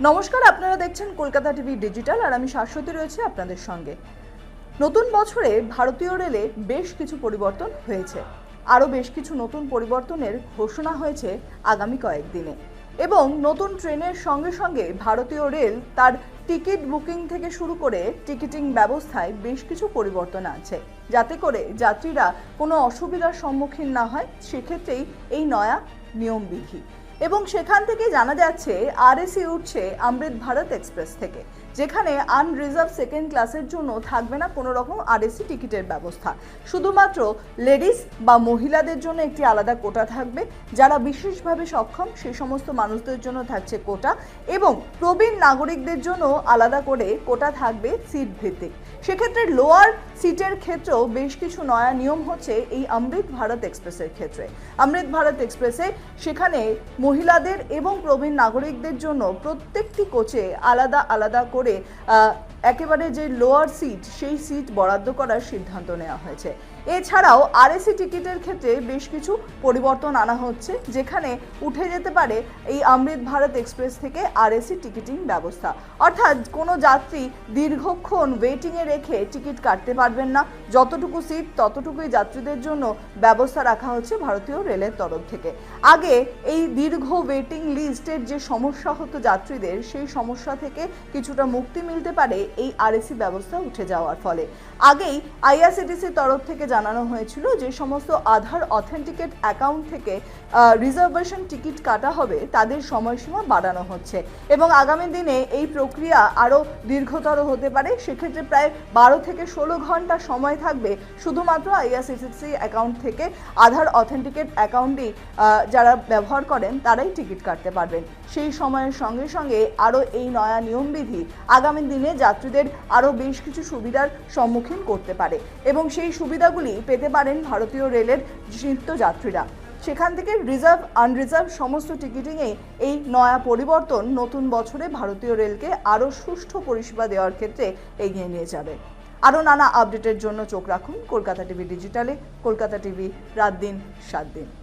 নমস্কার, আপনারা দেখছেন কলকাতা টিভি ডিজিটাল আর আমি শাশ্বতী রয়েছে আপনাদের সঙ্গে। নতুন বছরে ভারতীয় রেলে বেশ কিছু পরিবর্তন হয়েছে। আরও বেশ কিছু নতুন পরিবর্তনের ঘোষণা হয়েছে আগামী কয়েকদিনে। এবং নতুন ট্রেনের সঙ্গে সঙ্গে ভারতীয় রেল তার টিকিট বুকিং থেকে শুরু করে টিকিটিং ব্যবস্থায় বেশ কিছু পরিবর্তন আছে, যাতে করে যাত্রীরা কোনো অসুবিধার সম্মুখীন না হয়। সেক্ষেত্রেই এই নয়া নিয়মবিধি। এবং সেখান থেকে জানা যাচ্ছে আরএসি উঠছে অমৃত ভারত এক্সপ্রেস থেকে, যেখানে আনরিজার্ভ সেকেন্ড ক্লাসের জন্য থাকবে না কোনো রকম আরএসি টিকিটের ব্যবস্থা। শুধুমাত্র লেডিস বা মহিলাদের জন্য একটি আলাদা কোটা থাকবে। যারা বিশেষভাবে সক্ষম সেই সমস্ত মানুষদের জন্য থাকছে কোটা, এবং প্রবীণ নাগরিকদের জন্য আলাদা করে কোটা থাকবে সিট ভিত্তিক। সেক্ষেত্রে লোয়ার সিটের ক্ষেত্রেও বেশ কিছু নয়া নিয়ম হচ্ছে এই অমৃত ভারত এক্সপ্রেসের ক্ষেত্রে। অমৃত ভারত এক্সপ্রেসে সেখানে মহিলাদের এবং প্রবীণ নাগরিকদের জন্য প্রত্যেকটি কোচে আলাদা আলাদা করে একেবারে যে লোয়ার সিট সেই সিট বরাদ্দ করার সিদ্ধান্ত নেওয়া হয়েছে। এছাড়াও আরএসি টিকিটের ক্ষেত্রে বেশ কিছু পরিবর্তন আনা হচ্ছে, যেখানে উঠে যেতে পারে এই অমৃত ভারত এক্সপ্রেস থেকে আরএসি টিকিটিং ব্যবস্থা। অর্থাৎ কোনো যাত্রী দীর্ঘক্ষণ ওয়েটিংয়ে রেখে টিকিট কাটতে পারবেন না। যতটুকু সিট ততটুকুই যাত্রীদের জন্য ব্যবস্থা রাখা হচ্ছে ভারতীয় রেলের তরফ থেকে। আগে এই দীর্ঘ ওয়েটিং লিস্টের যে সমস্যা হতো যাত্রীদের, সেই সমস্যা থেকে কিছুটা মুক্তি মিলতে পারে এই আরএসি ব্যবস্থা উঠে যাওয়ার ফলে। আগেই আইআরসিটিসির তরফ থেকে জানানো হয়েছিল যে সমস্ত আধার অথেন্টিকেট অ্যাকাউন্ট থেকে রিজার্ভেশন টিকিট কাটা হবে তাদের সময়সীমা বাড়ানো হচ্ছে, এবং আগামী দিনে এই প্রক্রিয়া আরও দীর্ঘতর হতে পারে। সেক্ষেত্রে প্রায় 12 থেকে 16 ঘন্টা সময় থাকবে শুধুমাত্র আইআরসিটিসি অ্যাকাউন্ট থেকে। আধার অথেন্টিকেট অ্যাকাউন্টই যারা ব্যবহার করেন তারাই টিকিট কাটতে পারবেন। সেই সময়ের সঙ্গে সঙ্গে আরও এই নয়া নিয়মবিধি আগামী দিনে যাত্রীদের আরও বেশ কিছু সুবিধার সম্মুখীন করতে পারে, এবং সেই সুবিধাগুলি পেতে পারেন ভারতীয় রেলের নিত্যযাত্রীরা। সেখান থেকে রিজার্ভ আনরিজার্ভ সমস্ত টিকিটিংয়ে এই নয়া পরিবর্তন নতুন বছরে ভারতীয় রেলকে আরও সুষ্ঠু পরিষেবা দেওয়ার ক্ষেত্রে এগিয়ে নিয়ে যাবে। আরও নানা আপডেটের জন্য চোখ রাখুন কলকাতা টিভি ডিজিটালে। কলকাতা টিভি, রাত দিন 7 দিন।